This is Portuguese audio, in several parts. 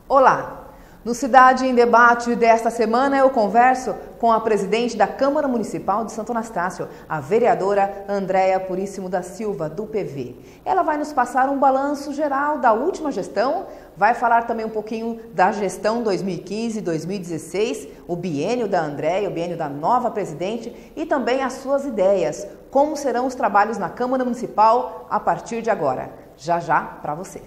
Olá! No Cidade em Debate desta semana eu converso com a presidente da Câmara Municipal de Santo Anastácio, a vereadora Andréia Puríssimo da Silva, do PV. Ela vai nos passar um balanço geral da última gestão, vai falar também um pouquinho da gestão 2015-2016, o biênio da Andréia, o biênio da nova presidente e também as suas ideias, como serão os trabalhos na Câmara Municipal a partir de agora. Já para você.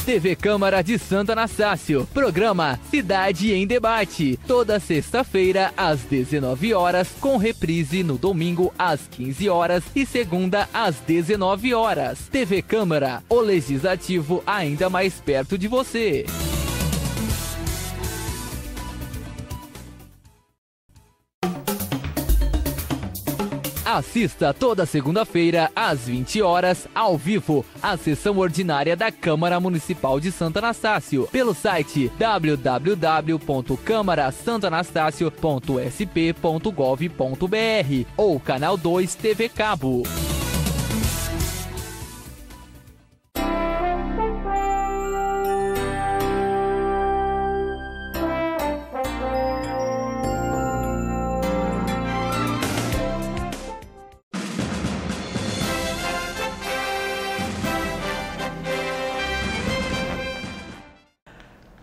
TV Câmara de Santo Anastácio, programa Cidade em Debate, toda sexta-feira às 19 horas, com reprise no domingo às 15 horas e segunda às 19 horas. TV Câmara, o legislativo ainda mais perto de você. Assista toda segunda-feira, às 20 horas, ao vivo, a sessão ordinária da Câmara Municipal de Santo Anastácio, pelo site www.camarasantoanastácio.sp.gov.br ou Canal 2 TV Cabo.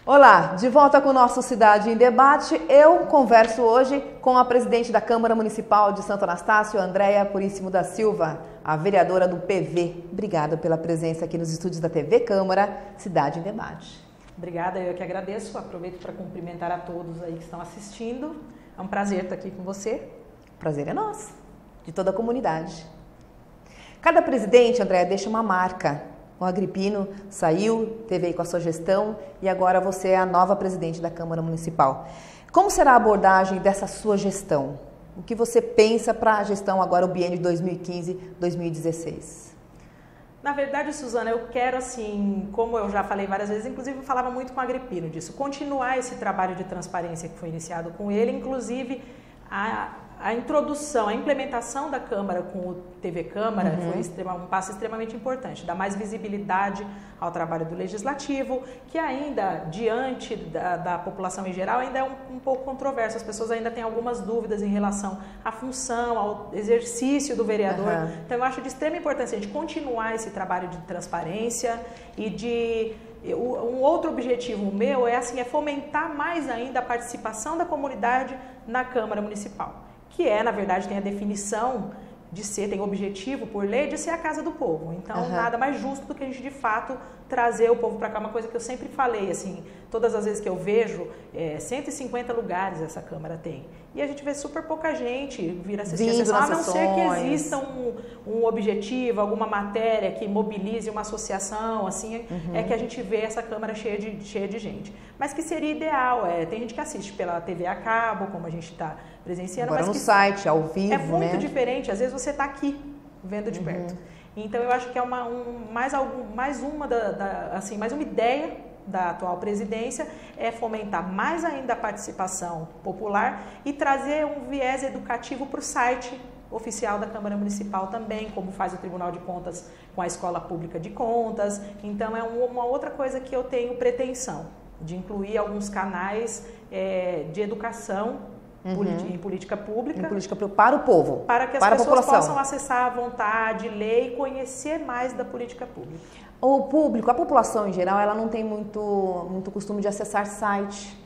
Olá, de volta com o nosso Cidade em Debate. Eu converso hoje com a presidente da Câmara Municipal de Santo Anastácio, Andréia Puríssimo da Silva, a vereadora do PV. Obrigada pela presença aqui nos estúdios da TV Câmara, Cidade em Debate. Obrigada, eu que agradeço. Aproveito para cumprimentar a todos aí que estão assistindo. É um prazer estar aqui com você. O prazer é nosso, de toda a comunidade. Cada presidente, Andréia, deixa uma marca. O Agripino saiu, teve aí com a sua gestão e agora você é a nova presidente da Câmara Municipal. Como será a abordagem dessa sua gestão? O que você pensa para a gestão agora, o biênio de 2015-2016? Na verdade, Suzana, eu quero, assim, como eu já falei várias vezes, inclusive eu falava muito com o Agripino disso, continuar esse trabalho de transparência que foi iniciado com ele, inclusive a introdução, a implementação da Câmara com o TV Câmara foi um passo extremamente importante, dar mais visibilidade ao trabalho do Legislativo, que ainda, diante da população em geral, ainda é um pouco controverso. As pessoas ainda têm algumas dúvidas em relação à função, ao exercício do vereador. Então, eu acho de extrema importância a gente continuar esse trabalho de transparência e um outro objetivo meu é fomentar mais ainda a participação da comunidade na Câmara Municipal, que na verdade, tem a definição de ser, tem o objetivo por lei de ser a casa do povo. Então, nada mais justo do que a gente, de fato, trazer o povo para cá. Uma coisa que eu sempre falei, assim, todas as vezes que eu vejo, 150 lugares essa Câmara tem. E a gente vê super pouca gente vir assistir a sessão, a não ser que exista um objetivo, alguma matéria que mobilize uma associação, assim, é que a gente vê essa Câmara cheia de gente. Mas que seria ideal, tem gente que assiste pela TV a cabo, como a gente está presenciando. Agora mas no site, ao vivo, é muito diferente, às vezes você está aqui, vendo de perto. Então eu acho que é mais uma ideia da atual presidência é fomentar mais ainda a participação popular e trazer um viés educativo para o site oficial da Câmara Municipal também, como faz o Tribunal de Contas com a Escola Pública de Contas. Então é uma outra coisa que eu tenho pretensão, de incluir alguns canais de educação em política pública. Para o povo, para que as pessoas possam acessar à vontade, ler e conhecer mais da política pública. O público, a população em geral, ela não tem muito costume de acessar site,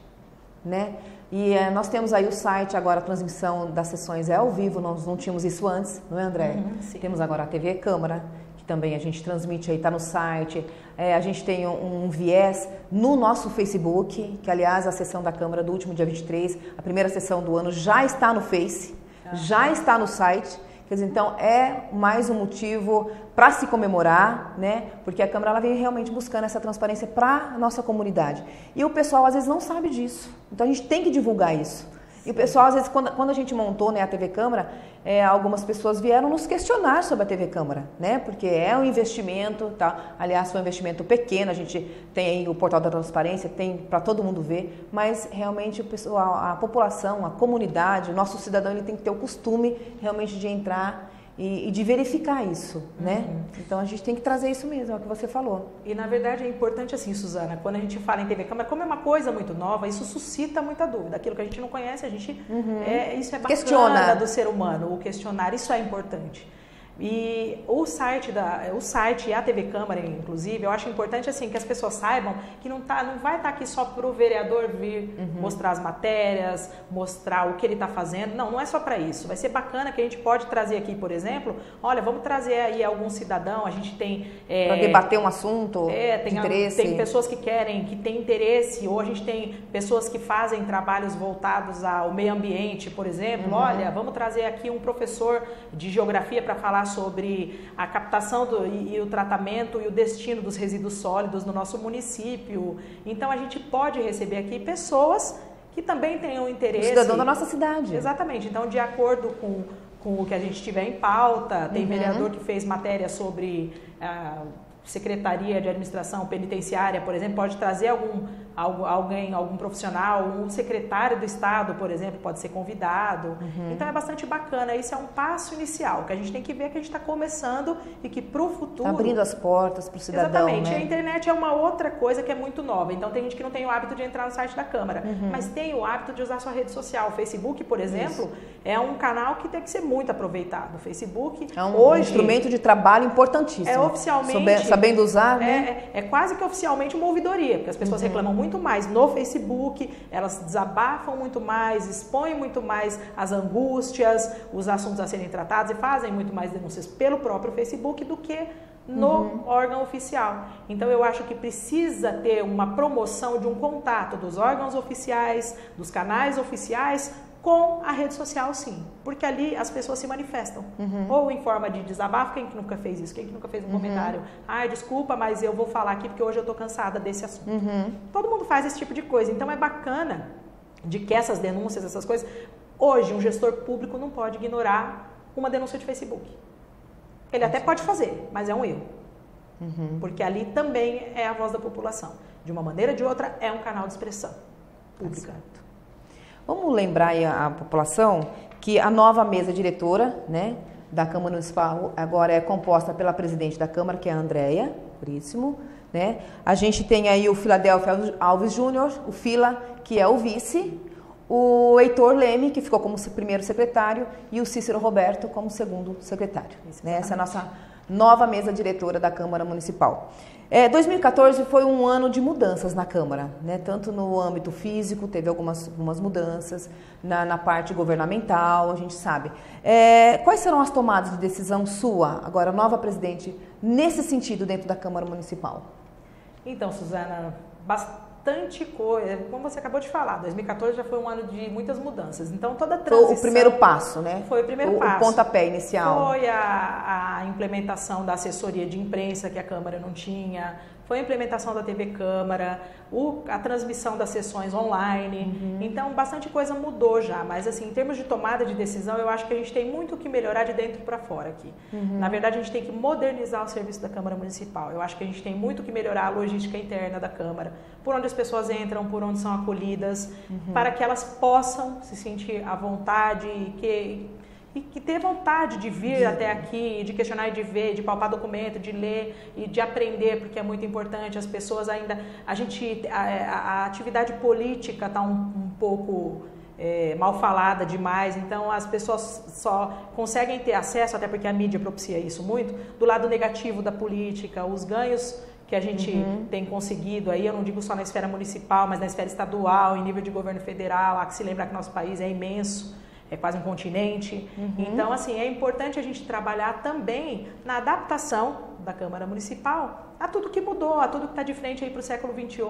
né? E nós temos aí o site, agora a transmissão das sessões é ao vivo, nós não tínhamos isso antes, não é, André? Temos agora a TV Câmara, que também a gente transmite aí, está no site. A gente tem um viés no nosso Facebook, que aliás a sessão da Câmara do último dia 23, a primeira sessão do ano já está no Face, já está no site. Quer dizer, então é mais um motivo para se comemorar, né? Porque a Câmara ela vem realmente buscando essa transparência para a nossa comunidade. E o pessoal às vezes não sabe disso. Então a gente tem que divulgar isso. E o pessoal, às vezes, quando a gente montou, né, a TV Câmara, algumas pessoas vieram nos questionar sobre a TV Câmara, né? Porque é um investimento, tá? Aliás, foi um investimento pequeno, a gente tem aí o portal da transparência, tem para todo mundo ver, mas realmente o pessoal, a população, a comunidade, o nosso cidadão, ele tem que ter o costume realmente de entrar e de verificar isso, né? Então a gente tem que trazer isso mesmo, é o que você falou. E na verdade é importante assim, Suzana, quando a gente fala em TV Câmara, como é uma coisa muito nova, isso suscita muita dúvida. Aquilo que a gente não conhece, a gente isso é bacana questiona do ser humano, o questionar, isso é importante. E o site e a TV Câmara, inclusive, eu acho importante assim que as pessoas saibam que não vai estar aqui só para o vereador vir mostrar as matérias, mostrar o que ele está fazendo. Não é só para isso. Vai ser bacana que a gente pode trazer aqui, por exemplo, olha, vamos trazer aí algum cidadão, a gente tem... para debater um assunto de interesse. Tem pessoas que têm interesse, ou a gente tem pessoas que fazem trabalhos voltados ao meio ambiente, por exemplo. Olha, vamos trazer aqui um professor de geografia para falar sobre a captação e o tratamento e o destino dos resíduos sólidos no nosso município. Então a gente pode receber aqui pessoas que também tenham interesse. O cidadão da nossa cidade. Exatamente. Então, de acordo com o que a gente tiver em pauta, tem vereador que fez matéria sobre Secretaria de Administração Penitenciária, por exemplo, pode trazer algum profissional, um secretário do Estado, por exemplo, pode ser convidado. Então é bastante bacana, isso é um passo inicial, que a gente tem que ver que a gente está começando e que para o futuro... Abrindo as portas para o cidadão, exatamente, né? A internet é uma outra coisa que é muito nova, então tem gente que não tem o hábito de entrar no site da Câmara, mas tem o hábito de usar sua rede social. O Facebook, por exemplo, é um canal que tem que ser muito aproveitado. O Facebook é um hoje, instrumento de trabalho importantíssimo. É oficialmente... Sabendo usar, né? É quase que oficialmente uma ouvidoria, porque as pessoas reclamam muito mais no Facebook, elas desabafam muito mais, expõem muito mais as angústias, os assuntos a serem tratados e fazem muito mais denúncias pelo próprio Facebook do que no órgão oficial. Então eu acho que precisa ter uma promoção de um contato dos órgãos oficiais, dos canais oficiais, com a rede social, sim, porque ali as pessoas se manifestam, ou em forma de desabafo, quem que nunca fez isso, quem que nunca fez um comentário, desculpa, mas eu vou falar aqui porque hoje eu tô cansada desse assunto. Todo mundo faz esse tipo de coisa, então é bacana de que essas denúncias, essas coisas, hoje um gestor público não pode ignorar uma denúncia de Facebook. Ele até pode fazer, mas é um erro, porque ali também é a voz da população, de uma maneira ou de outra é um canal de expressão pública. Vamos lembrar aí a população que a nova mesa diretora, né, da Câmara Municipal agora é composta pela presidente da Câmara, que é a Andréia Puríssimo, né? A gente tem aí o Filadélfio Alves Júnior, o Fila, que é o vice, o Heitor Leme, que ficou como primeiro secretário, e o Cícero Roberto como segundo secretário. Né? Essa é a nossa nova mesa diretora da Câmara Municipal. 2014 foi um ano de mudanças na Câmara, né? Tanto no âmbito físico, teve algumas mudanças, na parte governamental, a gente sabe. Quais serão as tomadas de decisão sua, agora nova presidente, nesse sentido dentro da Câmara Municipal? Então, Suzana, bastante coisa, como você acabou de falar, 2014 já foi um ano de muitas mudanças, então toda a transição... Foi o primeiro passo, né? Foi o primeiro passo. O pontapé inicial. Foi a implementação da assessoria de imprensa que a Câmara não tinha, foi a implementação da TV Câmara, a transmissão das sessões online, então bastante coisa mudou já, mas assim, em termos de tomada de decisão, eu acho que a gente tem muito o que melhorar de dentro para fora aqui. Na verdade, a gente tem que modernizar o serviço da Câmara Municipal, eu acho que a gente tem muito o que melhorar a logística interna da Câmara, por onde as pessoas entram, por onde são acolhidas, para que elas possam se sentir à vontade e que ter vontade de vir até aqui, de questionar e de ver, de palpar documento, de ler e de aprender, porque é muito importante. As pessoas ainda... A atividade política está um pouco mal falada demais, então as pessoas só conseguem ter acesso, até porque a mídia propicia isso muito, do lado negativo da política, os ganhos que a gente tem conseguido aí, eu não digo só na esfera municipal, mas na esfera estadual, em nível de governo federal, há que se lembrar que nosso país é imenso, é quase um continente. Então, assim, é importante a gente trabalhar também na adaptação da Câmara Municipal, a tudo que mudou, a tudo que está de frente aí para o século XXI.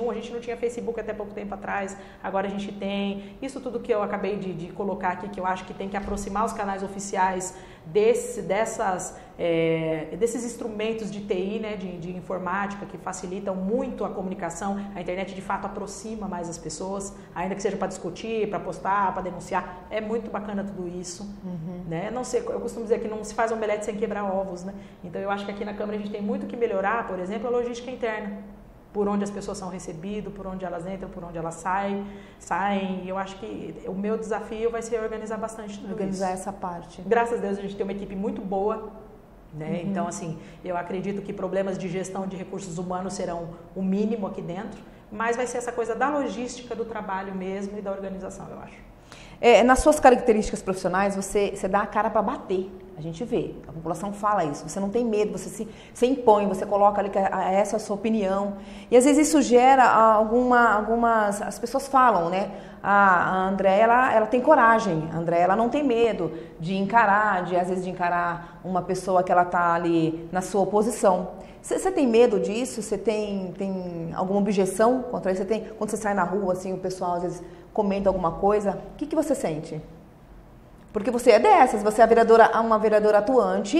A gente não tinha Facebook até pouco tempo atrás, agora a gente tem. Isso tudo que eu acabei de colocar aqui, que eu acho que tem que aproximar os canais oficiais desses instrumentos de TI, né, de informática, que facilitam muito a comunicação. A internet, de fato, aproxima mais as pessoas, ainda que seja para discutir, para postar, para denunciar. É muito bacana tudo isso. Né? Não sei, eu costumo dizer que não se faz omelete sem quebrar ovos. Né? Então, eu acho que aqui na Câmara a gente tem muito que melhorar, por exemplo, a logística interna. Por onde as pessoas são recebidas, por onde elas entram, por onde elas saem. E eu acho que o meu desafio vai ser organizar bastante tudo organizar isso. Essa parte. Graças a Deus a gente tem uma equipe muito boa. Né? Então, assim, eu acredito que problemas de gestão de recursos humanos serão o mínimo aqui dentro, mas vai ser essa coisa da logística, do trabalho mesmo e da organização, eu acho. Nas suas características profissionais, você dá a cara para bater. A gente vê, a população fala isso. Você não tem medo, você impõe, você coloca ali que essa é a sua opinião. E às vezes isso gera algumas... As pessoas falam, né? A Andréia, ela tem coragem. A Andréia, ela não tem medo de encarar, às vezes de encarar uma pessoa que ela está ali na sua oposição. Você tem medo disso? Você tem alguma objeção contra isso? Quando você sai na rua, assim, o pessoal às vezes comenta alguma coisa, o que você sente? Porque você é dessas, você é uma vereadora atuante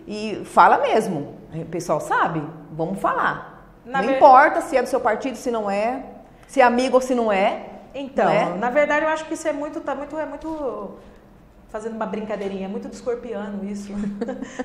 e fala mesmo. O pessoal sabe, vamos falar. Não importa se é do seu partido, se não é, se é amigo ou se não é. Então, não é? Na verdade, eu acho que isso é muito fazendo uma brincadeirinha, é muito do escorpiano isso.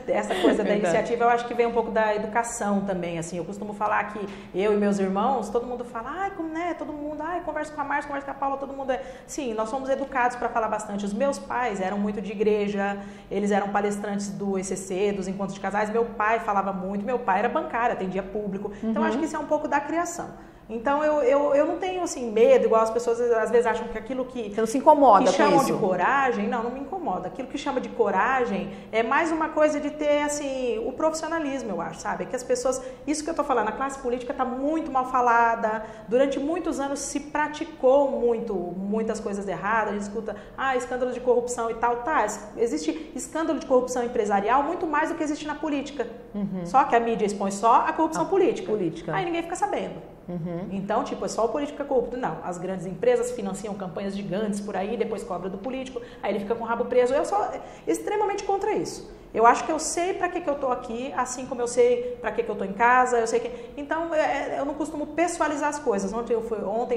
Essa coisa da iniciativa, eu acho que vem um pouco da educação também, assim. Eu costumo falar que eu e meus irmãos, todo mundo fala, todo mundo, conversa com a Márcia, conversa com a Paula, todo mundo Sim, nós somos educados para falar bastante. Os meus pais eram muito de igreja, eles eram palestrantes do ECC, dos encontros de casais. Meu pai falava muito, meu pai era bancário, atendia público. Então, acho que isso é um pouco da criação. Então, eu não tenho, assim, medo, igual as pessoas às vezes acham que aquilo que... Você não se incomoda que chamam com isso? De coragem, não me incomoda. Aquilo que chama de coragem é mais uma coisa de ter, assim, o profissionalismo, eu acho, sabe? É que as pessoas... Isso que eu tô falando, a classe política está muito mal falada. Durante muitos anos se praticou muitas coisas erradas. A gente escuta, escândalo de corrupção e tal. Tá, existe escândalo de corrupção empresarial muito mais do que existe na política. Só que a mídia expõe só a corrupção política. Aí ninguém fica sabendo. Então, é só o político que é corrupto. Não, as grandes empresas financiam campanhas gigantes por aí, depois cobra do político, aí ele fica com o rabo preso. Eu sou extremamente contra isso. Eu acho que eu sei para que eu tô aqui, assim como eu sei para que eu tô em casa, eu sei que... Então, eu não costumo pessoalizar as coisas. Ontem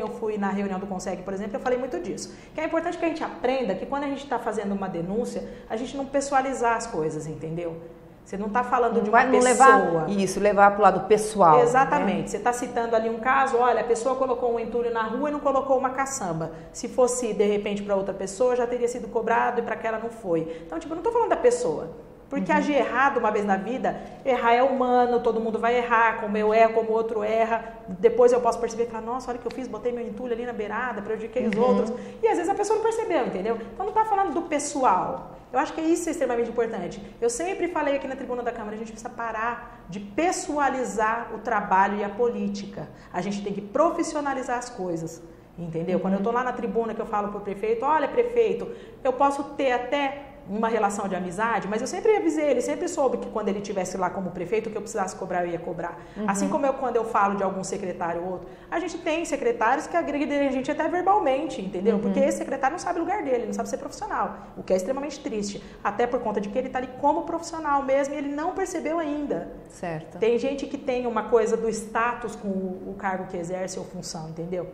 eu fui na reunião do Conseg, por exemplo, eu falei muito disso. Que é importante que a gente aprenda que quando a gente está fazendo uma denúncia, a gente não pessoalizar as coisas, entendeu? Você não está falando de uma pessoa. Levar para o lado pessoal. Exatamente. Né? Você está citando ali um caso, olha, a pessoa colocou um entulho na rua e não colocou uma caçamba. Se fosse, de repente, para outra pessoa, já teria sido cobrado e para aquela não foi. Então, eu não estou falando da pessoa. Porque agir errado uma vez na vida, errar é humano, todo mundo vai errar, como eu erro, como o outro erra. Depois eu posso perceber e falar, nossa, olha o que eu fiz, botei meu entulho ali na beirada, prejudiquei os outros. E às vezes a pessoa não percebeu, entendeu? Então não está falando do pessoal. Eu acho que isso é extremamente importante. Eu sempre falei aqui na tribuna da Câmara, a gente precisa parar de pessoalizar o trabalho e a política. A gente tem que profissionalizar as coisas. Entendeu? Quando eu estou lá na tribuna que eu falo para o prefeito, olha, prefeito, eu posso ter até uma relação de amizade, mas eu sempre avisei ele, sempre soube que quando ele estivesse lá como prefeito, o que eu precisasse cobrar, eu ia cobrar. Assim como quando eu falo de algum secretário ou outro, a gente tem secretários que agridem a gente até verbalmente, entendeu? Porque esse secretário não sabe o lugar dele, ele não sabe ser profissional, o que é extremamente triste, até por conta de que ele está ali como profissional mesmo e ele não percebeu ainda. Certo. Tem gente que tem uma coisa do status com o cargo que exerce ou função, entendeu?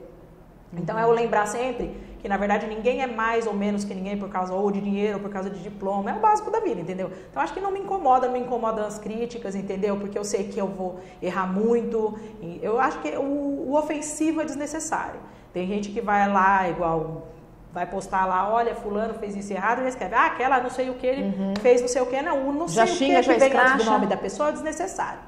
Então, é eu lembrar sempre que, na verdade, ninguém é mais ou menos que ninguém por causa ou de dinheiro ou por causa de diploma. É o básico da vida, entendeu? Então, acho que não me incomodam as críticas, entendeu? Porque eu sei que eu vou errar muito. Eu acho que o ofensivo é desnecessário. Tem gente que vai lá, igual... Vai postar lá, olha, fulano fez isso errado, e já escreve, aquela não sei o que, ele fez não sei o que, não sei o que vem antes do nome da pessoa é desnecessário,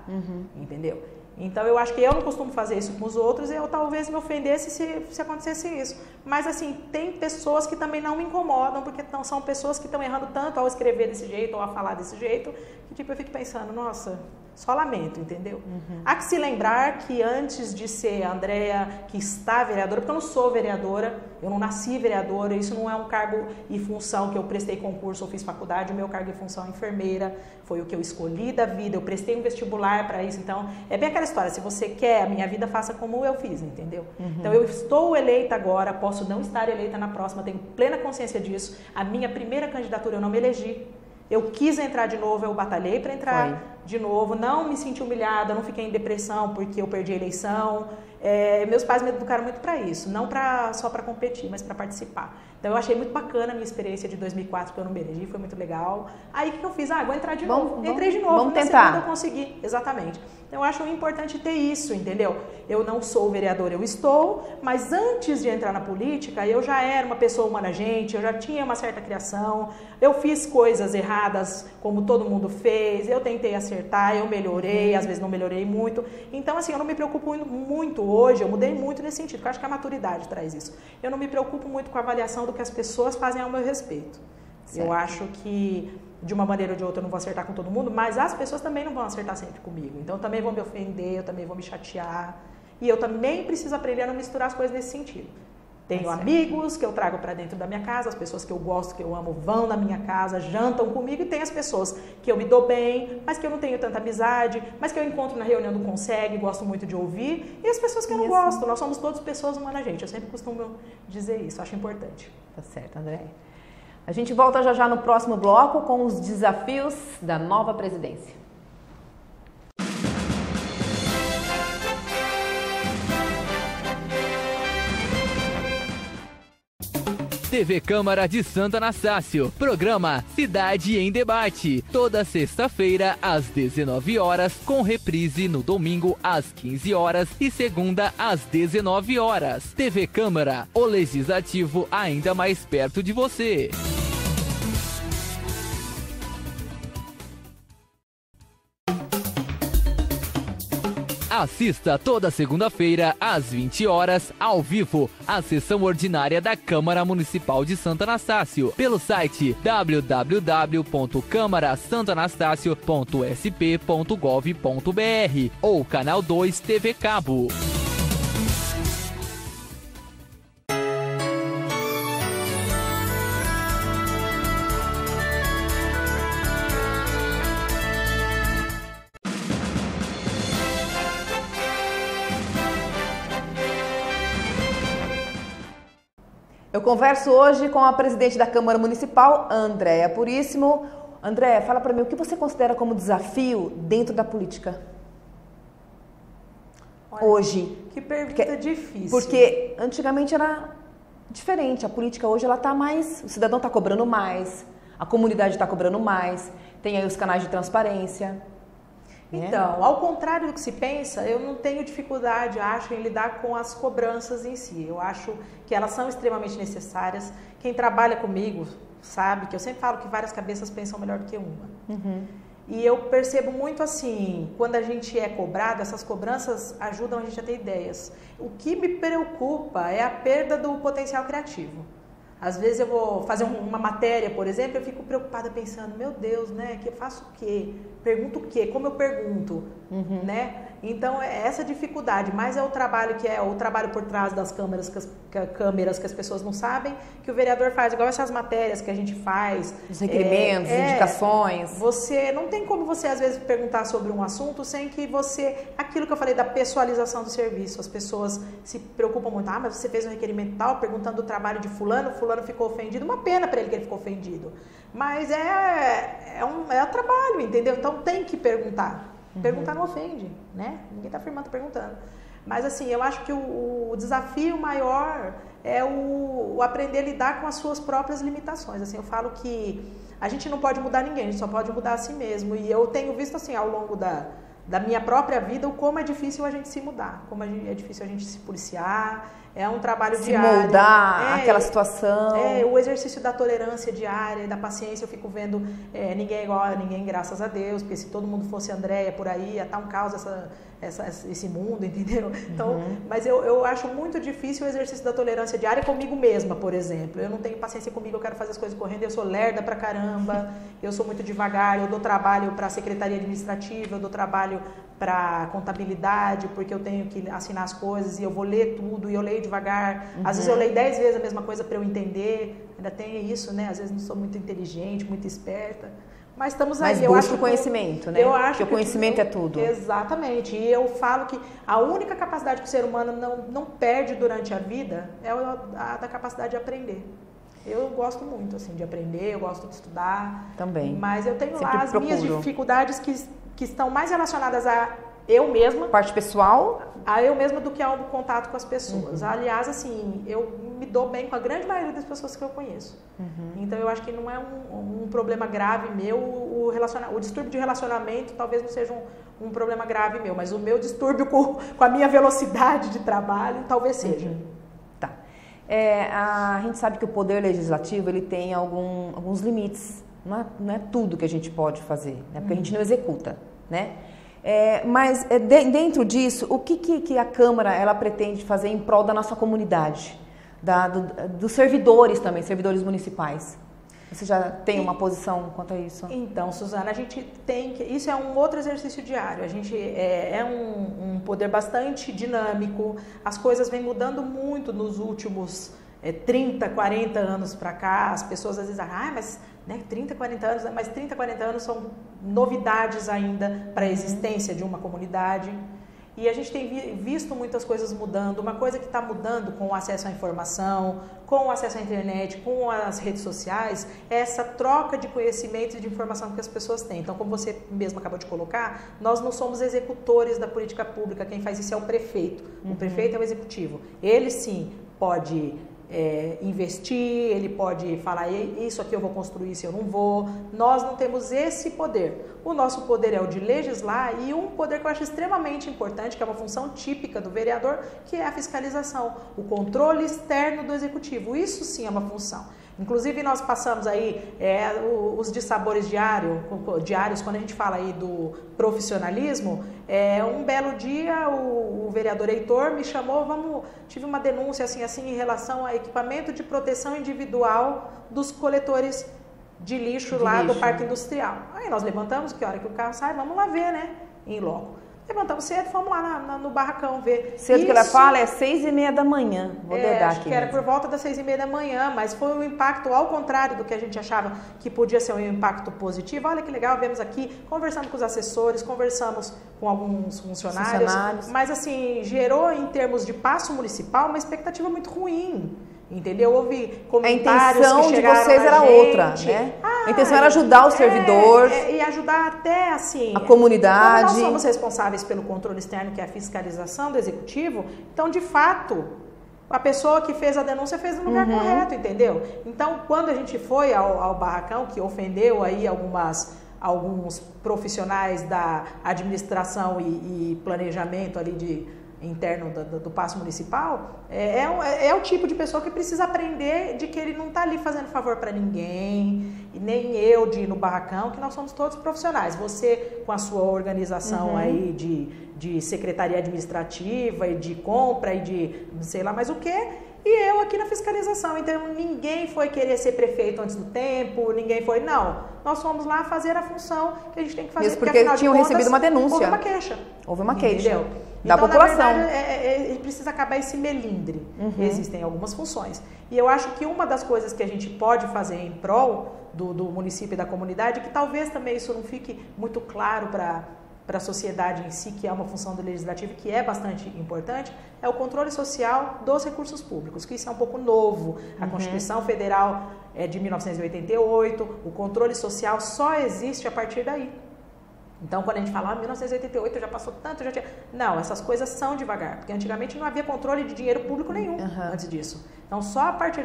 entendeu? Então, eu acho que eu não costumo fazer isso com os outros e eu talvez me ofendesse se acontecesse isso. Mas, assim, tem pessoas que também não me incomodam, porque são pessoas que estão errando tanto ao escrever desse jeito ou a falar desse jeito, que, eu fico pensando, nossa, Só lamento, entendeu? Há que se lembrar que antes de ser a Andréa, que está vereadora, porque eu não sou vereadora, eu não nasci vereadora, isso não é um cargo e função que eu prestei concurso ou fiz faculdade, o meu cargo e função é enfermeira, foi o que eu escolhi da vida, eu prestei um vestibular para isso, então é bem aquela história, se você quer a minha vida, faça como eu fiz, entendeu? Então eu estou eleita agora, posso não estar eleita na próxima, tenho plena consciência disso, a minha primeira candidatura eu não me elegi, eu quis entrar de novo, eu batalhei para entrar de novo, não me senti humilhada, não fiquei em depressão porque eu perdi a eleição. Meus pais me educaram muito para isso, não só para competir, mas para participar. Então eu achei muito bacana a minha experiência de 2004, que eu não me elegi, foi muito legal. Aí o que eu fiz? Vou entrar de novo. Entrei de novo, vamos tentar. Eu consegui, exatamente. Então eu acho importante ter isso, entendeu? Eu não sou vereadora, eu estou, mas antes de entrar na política, eu já era uma pessoa humanagente, eu já tinha uma certa criação, eu fiz coisas erradas, como todo mundo fez, eu tentei acertar, eu melhorei, às vezes não melhorei muito. Então, assim, eu não me preocupo muito hoje, eu mudei muito nesse sentido, porque eu acho que a maturidade traz isso. Eu não me preocupo muito com a avaliação do que as pessoas fazem ao meu respeito. Certo. Eu acho que, de uma maneira ou de outra, eu não vou acertar com todo mundo, mas as pessoas também não vão acertar sempre comigo. Então, eu também vou me ofender, eu também vou me chatear. E eu também preciso aprender a não misturar as coisas nesse sentido. Tenho amigos que eu trago para dentro da minha casa, as pessoas que eu gosto, que eu amo, vão na minha casa, jantam comigo, e tem as pessoas que eu me dou bem, mas que eu não tenho tanta amizade, mas que eu encontro na reunião do Consegue, gosto muito de ouvir, e as pessoas que eu não gosto. Nós somos todos pessoas humanas, gente. Eu sempre costumo dizer isso, acho importante. Tá certo, André. A gente volta já no próximo bloco com os desafios da nova presidência. TV Câmara de Santo Anastácio. Programa Cidade em Debate. Toda sexta-feira, às 19 horas, com reprise no domingo, às 15 horas e segunda, às 19 horas. TV Câmara, o legislativo ainda mais perto de você. Assista toda segunda-feira, às 20 horas, ao vivo, a sessão ordinária da Câmara Municipal de Santo Anastácio, pelo site www.camarasantoanastácio.sp.gov.br ou Canal 2 TV Cabo. Eu converso hoje com a presidente da Câmara Municipal, Andréa Puríssimo. Andréa, fala para mim, o que você considera como desafio dentro da política? Olha, hoje. Que pergunta difícil. Porque antigamente era diferente, a política hoje ela tá mais, o cidadão está cobrando mais, a comunidade está cobrando mais, tem aí os canais de transparência. Então, ao contrário do que se pensa, eu não tenho dificuldade, acho, em lidar com as cobranças em si. Eu acho que elas são extremamente necessárias. Quem trabalha comigo sabe que eu sempre falo que várias cabeças pensam melhor do que uma. E eu percebo muito assim, quando a gente é cobrado, essas cobranças ajudam a gente a ter ideias. O que me preocupa é a perda do potencial criativo. Às vezes eu vou fazer uma matéria, por exemplo, eu fico preocupada pensando, meu Deus, né, que eu faço o quê? Pergunto o quê? Como eu pergunto, né? Então, é essa dificuldade, mas é o trabalho que é o trabalho por trás das câmeras que as pessoas não sabem, que o vereador faz, igual essas matérias que a gente faz. Os requerimentos, indicações. Você não tem como você, às vezes, perguntar sobre um assunto sem que você... Aquilo que eu falei da pessoalização do serviço, as pessoas se preocupam muito, mas você fez um requerimento tal, perguntando do trabalho de fulano ficou ofendido, uma pena para ele que ele ficou ofendido. Mas é trabalho, entendeu? Então tem que perguntar. Perguntar não ofende, né? Ninguém está afirmando, está perguntando. Mas assim, eu acho que o desafio maior é o aprender a lidar com as suas próprias limitações. Assim, eu falo que a gente não pode mudar ninguém, a gente só pode mudar a si mesmo. E eu tenho visto assim, ao longo da minha própria vida, o como é difícil a gente se mudar, como é difícil a gente se policiar, É um trabalho se diário. moldar aquela situação. O exercício da tolerância diária, da paciência. Eu fico vendo ninguém é igual a ninguém, graças a Deus, porque se todo mundo fosse Andréia por aí, ia estar um caos esse mundo, entendeu? Então, mas eu acho muito difícil o exercício da tolerância diária comigo mesma, por exemplo. Eu não tenho paciência comigo, eu quero fazer as coisas correndo, eu sou lerda pra caramba, eu sou muito devagar, eu dou trabalho para a secretaria administrativa, eu dou trabalho para contabilidade, porque eu tenho que assinar as coisas e eu vou ler tudo e eu leio devagar. Às vezes eu leio 10 vezes a mesma coisa para eu entender. Ainda tem isso, né? Às vezes não sou muito inteligente, muito esperta. Mas estamos aí. Mas busca o conhecimento, né? Eu acho que o conhecimento é tudo. Exatamente. E eu falo que a única capacidade que o ser humano não perde durante a vida é a da capacidade de aprender. Eu gosto muito, assim, de aprender, eu gosto de estudar. Também. Mas eu tenho Sempre lá as procuro. minhas dificuldades que estão mais relacionadas a eu mesma. Parte pessoal? A eu mesma do que ao contato com as pessoas. Aliás, assim, eu me dou bem com a grande maioria das pessoas que eu conheço. Então, eu acho que não é um problema grave meu. O distúrbio de relacionamento talvez não seja um problema grave meu, mas o meu distúrbio com a minha velocidade de trabalho talvez seja. Tá. A gente sabe que o poder legislativo ele tem alguns limites. Não é tudo que a gente pode fazer, né? Porque a gente não executa, né? Mas dentro disso, o que a Câmara ela pretende fazer em prol da nossa comunidade, dos servidores também, servidores municipais? Você já tem uma posição quanto a isso? Então, Suzana, a gente tem que... Isso é um outro exercício diário. A gente é um poder bastante dinâmico. As coisas vêm mudando muito nos últimos 30, 40 anos para cá. As pessoas às vezes mas 30, 40 anos, mas 30, 40 anos são novidades ainda para a existência de uma comunidade. E a gente tem visto muitas coisas mudando. Uma coisa que está mudando com o acesso à informação, com o acesso à internet, com as redes sociais, é essa troca de conhecimento e de informação que as pessoas têm. Então, como você mesmo acabou de colocar, nós não somos executores da política pública. Quem faz isso é o prefeito. O prefeito é o executivo. Ele, sim, pode... investir, ele pode falar isso aqui eu vou construir, isso eu não vou. Nós não temos esse poder. O nosso poder é o de legislar e um poder que eu acho extremamente importante, que é uma função típica do vereador, que é a fiscalização, o controle externo do executivo. Isso sim é uma função. Inclusive nós passamos aí os dissabores diários, quando a gente fala aí do profissionalismo, um belo dia o vereador Heitor me chamou, tive uma denúncia assim em relação a equipamento de proteção individual dos coletores de lixo lá do Parque Industrial. Aí nós levantamos, que hora que o carro sai, vamos lá ver, né, em loco. Levantamos cedo, fomos lá no barracão ver. Cedo que ela fala é 6h30 da manhã. Vou dedar acho aqui. Que era por volta das 6h30 da manhã, mas foi um impacto ao contrário do que a gente achava que podia ser um impacto positivo. Olha que legal, vemos aqui, conversando com os assessores, conversamos com alguns funcionários. Mas assim, gerou em termos de passo municipal uma expectativa muito ruim. Entendeu? Houve comentários a intenção que de vocês era outra, né? A intenção era ajudar o servidor. E ajudar até, assim... A comunidade. Como nós somos responsáveis pelo controle externo, que é a fiscalização do executivo, então, de fato, a pessoa que fez a denúncia fez no lugar correto, entendeu? Então, quando a gente foi ao barracão, que ofendeu aí alguns profissionais da administração e planejamento ali interno do paço municipal, é o tipo de pessoa que precisa aprender de que ele não está ali fazendo favor para ninguém, e nem eu de ir no barracão, que nós somos todos profissionais. Você com a sua organização aí de secretaria administrativa e de compra e de sei lá mais o quê, e eu aqui na fiscalização. Então ninguém foi querer ser prefeito antes do tempo, ninguém foi, não. Nós fomos lá fazer a função que a gente tem que fazer. Isso porque tinham recebido uma denúncia. Houve uma queixa. Houve uma queixa. Entendeu? Da então, população. Na verdade, precisa acabar esse melindre. Existem algumas funções. E eu acho que uma das coisas que a gente pode fazer em prol do município e da comunidade, que talvez também isso não fique muito claro para a sociedade em si, que é uma função do legislativo que é bastante importante, é o controle social dos recursos públicos, que isso é um pouco novo. A Constituição Federal é de 1988, o controle social só existe a partir daí. Então, quando a gente fala, 1988 já passou tanto, já tinha... Não, essas coisas são devagar, porque antigamente não havia controle de dinheiro público nenhum antes disso. Então, só a partir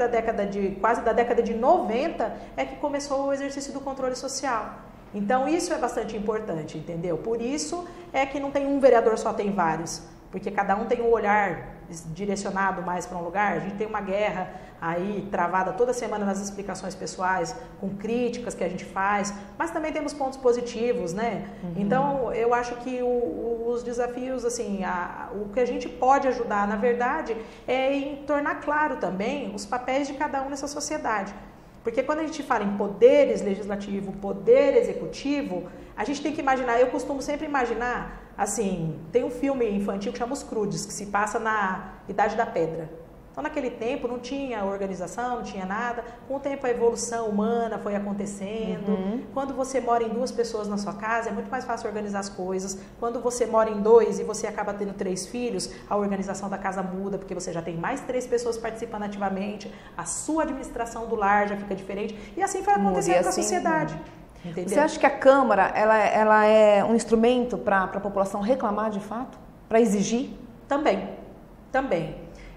quase da década de 90 é que começou o exercício do controle social. Então, isso é bastante importante, entendeu? Por isso é que não tem um vereador só, tem vários. porque cada um tem um olhar direcionado mais para um lugar. A gente tem uma guerra aí travada toda semana nas explicações pessoais, com críticas que a gente faz, mas também temos pontos positivos, né? Então, eu acho que os desafios, assim, o que a gente pode ajudar, na verdade, é em tornar claro também os papéis de cada um nessa sociedade. Porque quando a gente fala em poderes legislativo, poder executivo, a gente tem que imaginar, eu costumo sempre imaginar, assim, tem um filme infantil que chama Os Croods, que se passa na Idade da Pedra. Então, naquele tempo não tinha organização, não tinha nada. Com o tempo a evolução humana foi acontecendo. Quando você mora em 2 pessoas na sua casa, é muito mais fácil organizar as coisas. Quando você mora em 2 e você acaba tendo 3 filhos, a organização da casa muda, porque você já tem mais 3 pessoas participando ativamente, a sua administração do lar já fica diferente. E assim foi acontecendo com a sociedade. Entendeu? Você acha que a Câmara ela é um instrumento para a população reclamar de fato? Para exigir? Também.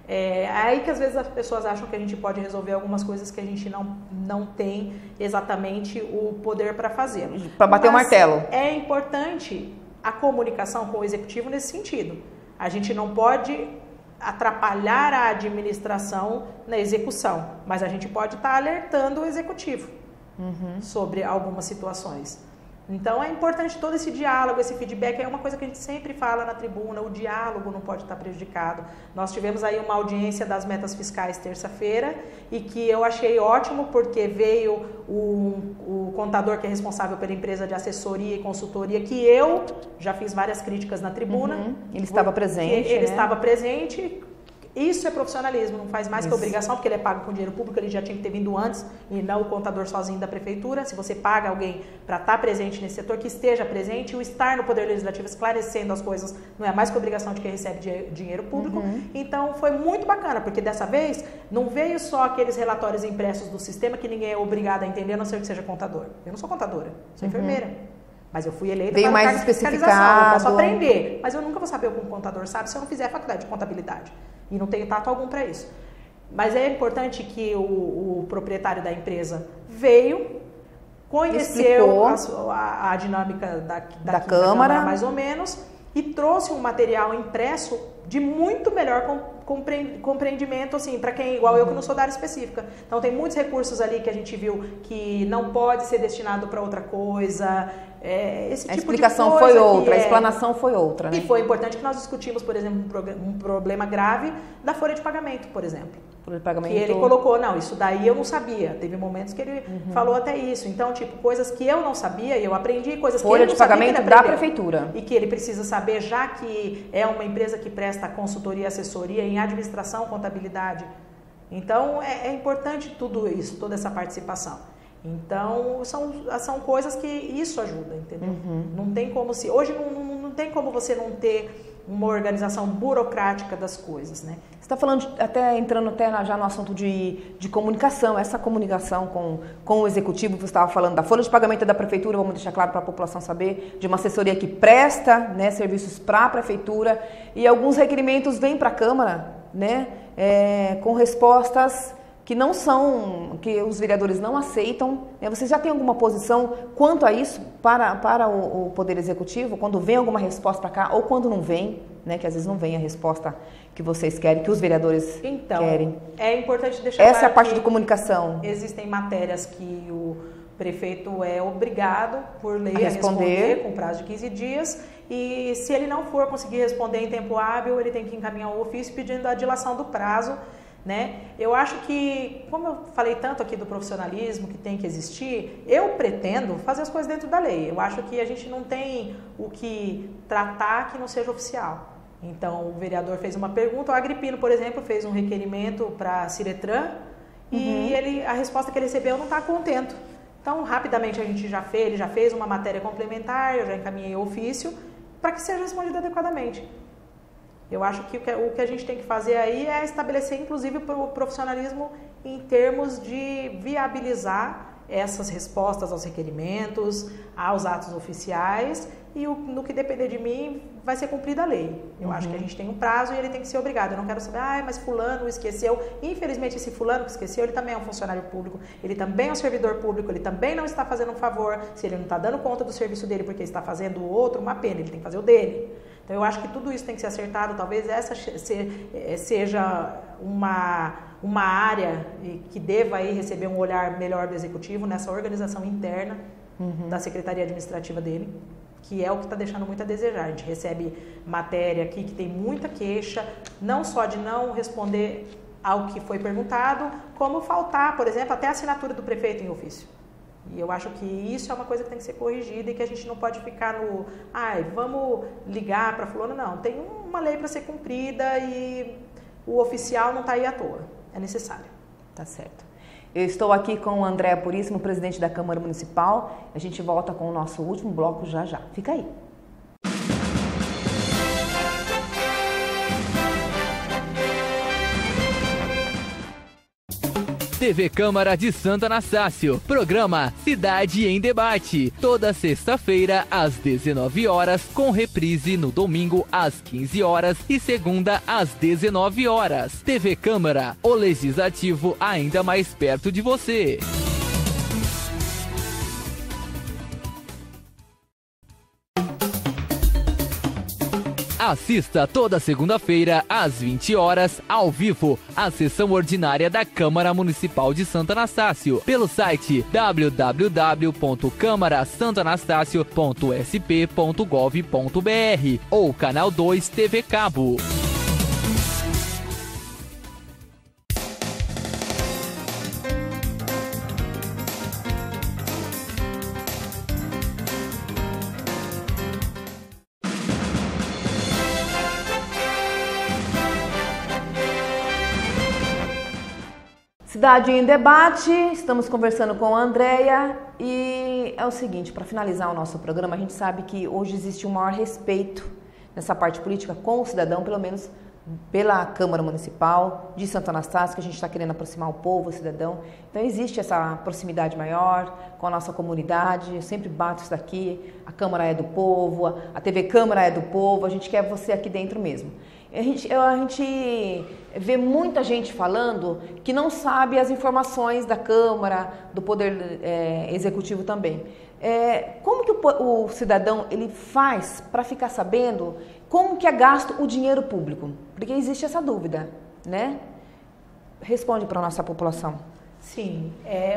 É aí que às vezes as pessoas acham que a gente pode resolver algumas coisas que a gente não tem exatamente o poder para fazer. Para bater o martelo. É importante a comunicação com o executivo nesse sentido. A gente não pode atrapalhar a administração na execução, mas a gente pode estar alertando o executivo sobre algumas situações. Então é importante todo esse diálogo, esse feedback, é uma coisa que a gente sempre fala na tribuna, o diálogo não pode estar prejudicado. Nós tivemos aí uma audiência das metas fiscais terça-feira e que eu achei ótimo porque veio o contador que é responsável pela empresa de assessoria e consultoria, que eu já fiz várias críticas na tribuna. Ele estava presente, Ele estava presente. Isso é profissionalismo, não faz mais que obrigação, porque ele é pago com dinheiro público, ele já tinha que ter vindo antes, e não o contador sozinho da prefeitura. Se você paga alguém para estar presente nesse setor, que esteja presente, o estar no Poder Legislativo esclarecendo as coisas não é mais que obrigação de quem recebe dinheiro público. Então foi muito bacana, porque dessa vez não veio só aqueles relatórios impressos do sistema que ninguém é obrigado a entender, a não ser que seja contador. Eu não sou contadora, sou enfermeira. Mas eu fui eleita para mais especificado. Eu posso aprender, mas eu nunca vou saber o que um contador sabe se eu não fizer a faculdade de contabilidade. E não tenho tato algum para isso. Mas é importante que o proprietário da empresa veio, conheceu a dinâmica da Câmara, mais ou menos, e trouxe um material impresso de muito melhor compreendimento, assim, para quem, igual eu, que não sou da área específica. Então, tem muitos recursos ali que a gente viu que não pode ser destinado para outra coisa. Esse tipo a explicação de coisa foi outra, a explanação foi outra, né? E foi importante que nós discutimos, por exemplo, um problema grave da folha de pagamento, por exemplo. Folha de pagamento. Que ele colocou, não, isso daí eu não sabia. Teve momentos que ele falou até isso. Então, tipo, coisas que eu não sabia e eu aprendi, coisas que ele não sabia. Folha de pagamento da prefeitura. E que ele precisa saber, já que é uma empresa que presta consultoria e assessoria em administração, contabilidade. Então, é importante tudo isso, toda essa participação. Então, são coisas que isso ajuda, entendeu? Não tem como se... Hoje não tem como você não ter uma organização burocrática das coisas, né? Você está falando, entrando já no assunto de comunicação, essa comunicação com o executivo, você estava falando da folha de pagamento da prefeitura, vamos deixar claro para a população saber, de uma assessoria que presta, né, serviços para a prefeitura, e alguns requerimentos vêm para a Câmara, né, com respostas que não são, que os vereadores não aceitam. Você já tem alguma posição quanto a isso para o Poder Executivo, quando vem alguma resposta para cá, ou quando não vem, né, que às vezes não vem a resposta que vocês querem, que os vereadores querem? É importante deixar essa é a parte de comunicação. Existem matérias que o prefeito é obrigado, por lei, a responder com prazo de 15 dias, e se ele não for conseguir responder em tempo hábil, ele tem que encaminhar um ofício pedindo a dilação do prazo, né? Eu acho que, como eu falei tanto aqui do profissionalismo que tem que existir, eu pretendo fazer as coisas dentro da lei. Eu acho que a gente não tem o que tratar que não seja oficial. Então, o vereador fez uma pergunta, o Agripino, por exemplo, fez um requerimento para a Ciretran e a resposta que ele recebeu não está contento. Então, rapidamente ele já fez uma matéria complementar, eu já encaminhei o ofício para que seja respondido adequadamente. Eu acho que o que a gente tem que fazer aí é estabelecer, inclusive, o profissionalismo em termos de viabilizar essas respostas aos requerimentos, aos atos oficiais, e no que depender de mim, vai ser cumprida a lei. Eu acho que a gente tem um prazo e ele tem que ser obrigado. Eu não quero saber, mas fulano esqueceu. Infelizmente, esse fulano que esqueceu, ele também é um funcionário público, ele também é um servidor público, ele também não está fazendo um favor. Se ele não está dando conta do serviço dele porque está fazendo o outro, uma pena, ele tem que fazer o dele. Então, Então eu acho que tudo isso tem que ser acertado, talvez essa seja uma área que deva aí receber um olhar melhor do Executivo nessa organização interna da Secretaria Administrativa dele, que é o que está deixando muito a desejar. A gente recebe matéria aqui que tem muita queixa, não só de não responder ao que foi perguntado, como faltar, por exemplo, até a assinatura do prefeito em ofício. E eu acho que isso é uma coisa que tem que ser corrigida e que a gente não pode ficar no... vamos ligar para fulano. Não, tem uma lei para ser cumprida e o oficial não está aí à toa. É necessário. Tá certo. Eu estou aqui com o André Puríssimo, presidente da Câmara Municipal. A gente volta com o nosso último bloco já já. Fica aí. TV Câmara de Santo Anastácio. Programa Cidade em Debate. Toda sexta-feira, às 19 horas, com reprise no domingo, às 15 horas e segunda, às 19 horas. TV Câmara, o legislativo ainda mais perto de você. Assista toda segunda-feira, às 20 horas, ao vivo, a sessão ordinária da Câmara Municipal de Santo Anastácio, pelo site www.camarasantoanastácio.sp.gov.br ou Canal 2 TV Cabo. Cidade em Debate, estamos conversando com a Andréia e é o seguinte, para finalizar o nosso programa, a gente sabe que hoje existe um maior respeito nessa parte política com o cidadão, pelo menos pela Câmara Municipal de Santo Anastácio, que a gente está querendo aproximar o povo, o cidadão. Então existe essa proximidade maior com a nossa comunidade, eu sempre bato isso daqui, a Câmara é do povo, a TV Câmara é do povo, a gente quer você aqui dentro mesmo. A gente vê muita gente falando que não sabe as informações da Câmara, do Poder Executivo também. Como que o cidadão ele faz para ficar sabendo como que é gasto o dinheiro público? Porque existe essa dúvida, né? Responde para a nossa população. Sim,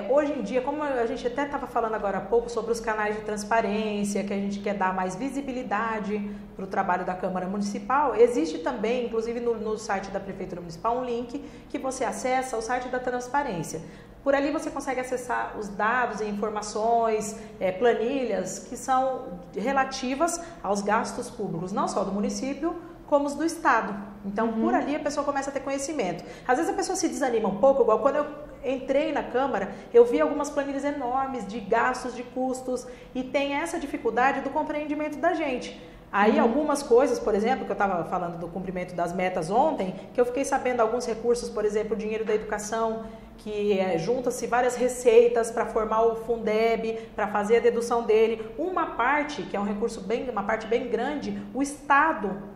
hoje em dia, como a gente até estava falando agora há pouco sobre os canais de transparência, que a gente quer dar mais visibilidade para o trabalho da Câmara Municipal, existe também, inclusive no site da Prefeitura Municipal, um link que você acessa o site da transparência. Por ali você consegue acessar os dados e informações, planilhas que são relativas aos gastos públicos, não só do município, como os do Estado. Então, por ali a pessoa começa a ter conhecimento. Às vezes a pessoa se desanima um pouco, igual quando eu entrei na Câmara, eu vi algumas planilhas enormes de gastos, de custos, e tem essa dificuldade do compreendimento da gente. Aí algumas coisas, por exemplo, que eu estava falando do cumprimento das metas ontem, que eu fiquei sabendo alguns recursos, por exemplo, o dinheiro da educação, que junta-se várias receitas para formar o Fundeb, para fazer a dedução dele. Uma parte, que é um recurso uma parte bem grande, o Estado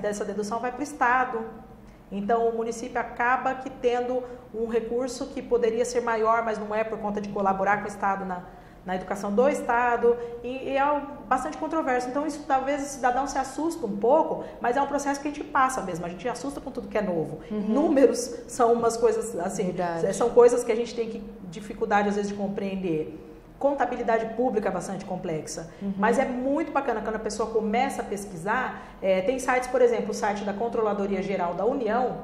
dessa dedução vai para o Estado. Então o município acaba que tendo um recurso que poderia ser maior, mas não é por conta de colaborar com o Estado na educação do Estado, e é bastante controverso. Então isso talvez o cidadão se assusta um pouco, mas é um processo que a gente passa mesmo, a gente assusta com tudo que é novo. Números são umas coisas assim, são coisas que a gente tem dificuldade às vezes de compreender. Contabilidade pública é bastante complexa, mas é muito bacana quando a pessoa começa a pesquisar. Tem sites, por exemplo, o site da Controladoria Geral da União,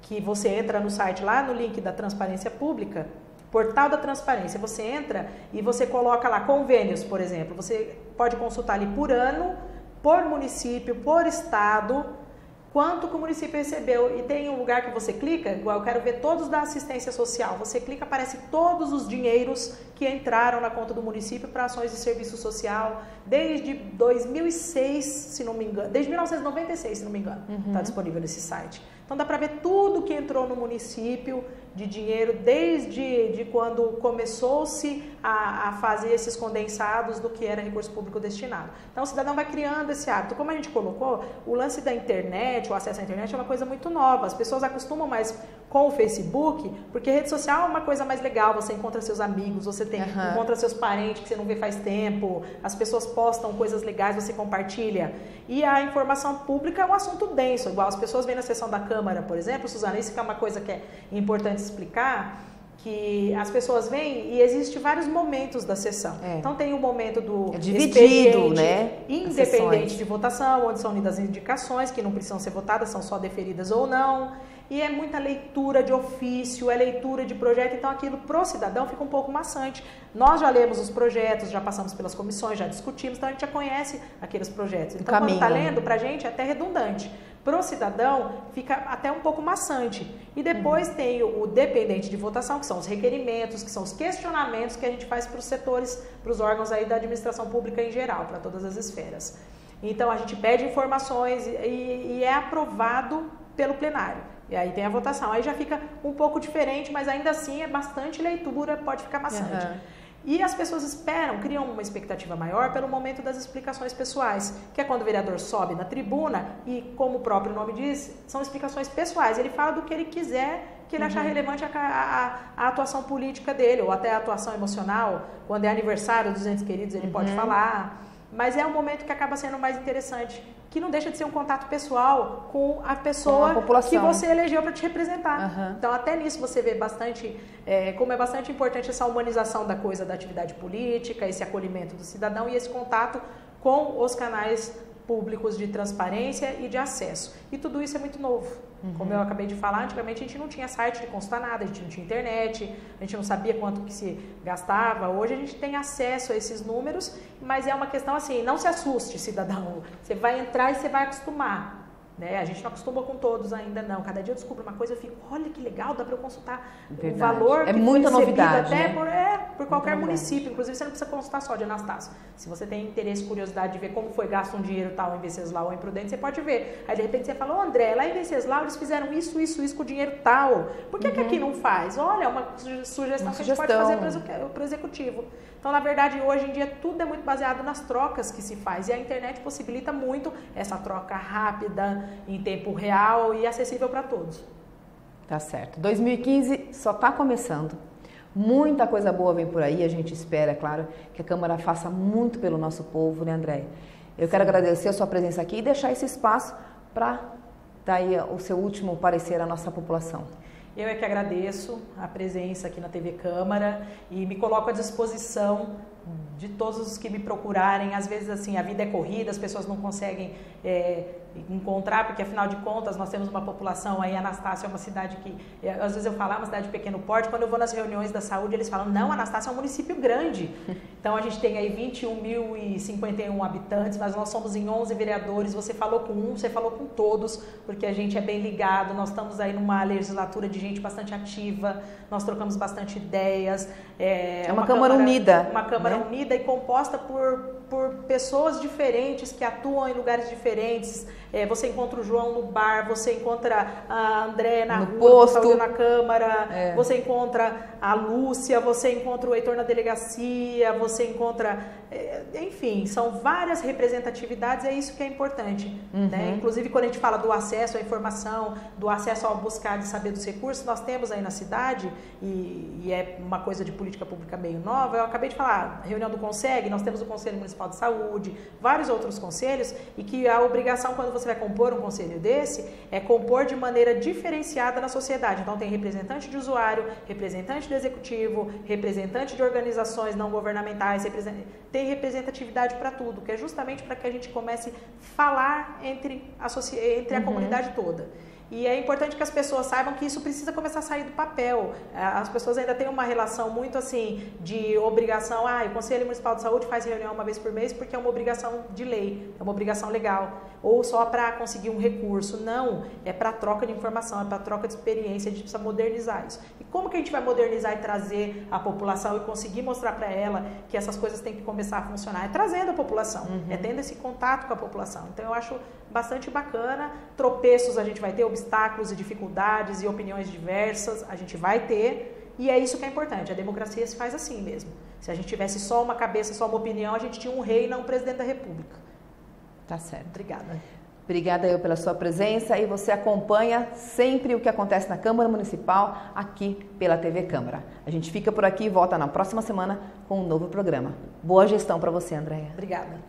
que você entra no site lá no link da Transparência Pública, Portal da Transparência, você entra e você coloca lá convênios, por exemplo, você pode consultar ali por ano, por município, por estado, quanto que o município recebeu, e tem um lugar que você clica, igual eu quero ver todos da assistência social, você clica, aparece todos os dinheiros que entraram na conta do município para ações de serviço social, desde 2006, se não me engano, desde 1996, se não me engano, está disponível nesse site. Então dá para ver tudo que entrou no município de dinheiro desde quando começou-se a fazer esses condensados do que era recurso público destinado. Então o cidadão vai criando esse hábito. Como a gente colocou, o lance da internet, o acesso à internet é uma coisa muito nova. As pessoas acostumam mais com o Facebook, porque rede social é uma coisa mais legal, você encontra seus amigos, você encontra seus parentes que você não vê faz tempo, as pessoas postam coisas legais, você compartilha. E a informação pública é um assunto denso, igual as pessoas veem na sessão da Câmara, por exemplo, Suzana, isso que é uma coisa que é importante explicar, que as pessoas vêm e existem vários momentos da sessão. Então tem o momento do dividido, né? Independente de votação, onde são lidas indicações que não precisam ser votadas, são só deferidas ou não. E é muita leitura de ofício, é leitura de projeto, então aquilo pro cidadão fica um pouco maçante. Nós já lemos os projetos, já passamos pelas comissões, já discutimos, então a gente já conhece aqueles projetos. Então quando está lendo, pra gente é até redundante. Pro cidadão fica até um pouco maçante. E depois tem o dependente de votação, que são os requerimentos, que são os questionamentos que a gente faz para os setores, para os órgãos aí da administração pública em geral, para todas as esferas. Então a gente pede informações e é aprovado pelo plenário. E aí tem a votação. Aí já fica um pouco diferente, mas ainda assim é bastante leitura, pode ficar maçante. E as pessoas criam uma expectativa maior pelo momento das explicações pessoais, que é quando o vereador sobe na tribuna e, como o próprio nome diz, são explicações pessoais. Ele fala do que ele quiser, que ele achar relevante a atuação política dele, ou até a atuação emocional. Quando é aniversário dos entes queridos, ele pode falar. Mas é um momento que acaba sendo mais interessante, que não deixa de ser um contato pessoal com a pessoa que você elegeu para te representar. Então, até nisso você vê bastante, como é bastante importante essa humanização da coisa, da atividade política, esse acolhimento do cidadão e esse contato com os canais públicos de transparência e de acesso. E tudo isso é muito novo. Como eu acabei de falar, antigamente a gente não tinha site de consultar nada, a gente não tinha internet, a gente não sabia quanto que se gastava. Hoje a gente tem acesso a esses números, mas é uma questão assim, não se assuste, cidadão. Você vai entrar e você vai acostumar. Né? A gente não acostuma com todos ainda não. Cada dia eu descubro uma coisa e eu fico, olha que legal, dá para eu consultar o valor que muita foi novidade, até né? por qualquer município. Inclusive você não precisa consultar só de Anastácio. Se você tem interesse, curiosidade de ver como foi gasto um dinheiro tal em Venceslau ou em Prudente, você pode ver. Aí de repente você fala, André, lá em Venceslau eles fizeram isso com o dinheiro tal. Por que aqui não faz? Olha, é uma sugestão que a gente pode fazer para o executivo. Então, na verdade, hoje em dia tudo é muito baseado nas trocas que se faz e a internet possibilita muito essa troca rápida, em tempo real e acessível para todos. Tá certo. 2015 só está começando. Muita coisa boa vem por aí, a gente espera, é claro, que a Câmara faça muito pelo nosso povo, né, André? Eu quero agradecer a sua presença aqui e deixar esse espaço para dar aí o seu último parecer à nossa população. Eu é que agradeço a presença aqui na TV Câmara e me coloco à disposição de todos os que me procurarem. Às vezes, assim, a vida é corrida, as pessoas não conseguem encontrar, porque afinal de contas nós temos uma população aí, Anastácio é uma cidade que, às vezes eu falo, é uma cidade de pequeno porte, quando eu vou nas reuniões da saúde eles falam, não, Anastácio é um município grande, então a gente tem aí 21.051 habitantes, mas nós somos em 11 vereadores, você falou com um, você falou com todos, porque a gente é bem ligado, nós estamos aí numa legislatura de gente bastante ativa, nós trocamos bastante ideias, é uma Câmara unida. Uma Câmara unida e composta por pessoas diferentes que atuam em lugares diferentes. Você encontra o João no bar, você encontra a André na rua, posto, na Câmara, você encontra a Lúcia, você encontra o Heitor na delegacia, você encontra... enfim, são várias representatividades, é isso que é importante. Né? Inclusive, quando a gente fala do acesso à informação, do acesso ao buscar de saber dos recursos, nós temos aí na cidade, e é uma coisa de política pública meio nova, eu acabei de falar, reunião do Conseg, nós temos o Conselho Municipal de Saúde, vários outros conselhos, e que a obrigação, quando você vai compor um conselho desse, é compor de maneira diferenciada na sociedade. Então tem representante de usuário, representante do executivo, representante de organizações não governamentais, tem representatividade para tudo, que é justamente para que a gente comece a falar entre a comunidade toda. E é importante que as pessoas saibam que isso precisa começar a sair do papel. As pessoas ainda têm uma relação muito assim de obrigação. O Conselho Municipal de Saúde faz reunião uma vez por mês porque é uma obrigação de lei, é uma obrigação legal. Ou só para conseguir um recurso. Não, é para troca de informação, é para troca de experiência, a gente precisa modernizar isso. E Como que a gente vai modernizar e trazer a população e conseguir mostrar para ela que essas coisas têm que começar a funcionar? É trazendo a população, é tendo esse contato com a população. Então eu acho bastante bacana. Tropeços a gente vai ter, obstáculos e dificuldades e opiniões diversas a gente vai ter. E é isso que é importante, a democracia se faz assim mesmo. Se a gente tivesse só uma cabeça, só uma opinião, a gente tinha um rei e não um presidente da república. Tá certo. Obrigada. Obrigada eu pela sua presença e você acompanha sempre o que acontece na Câmara Municipal aqui pela TV Câmara. A gente fica por aqui e volta na próxima semana com um novo programa. Boa gestão para você, Andréia. Obrigada.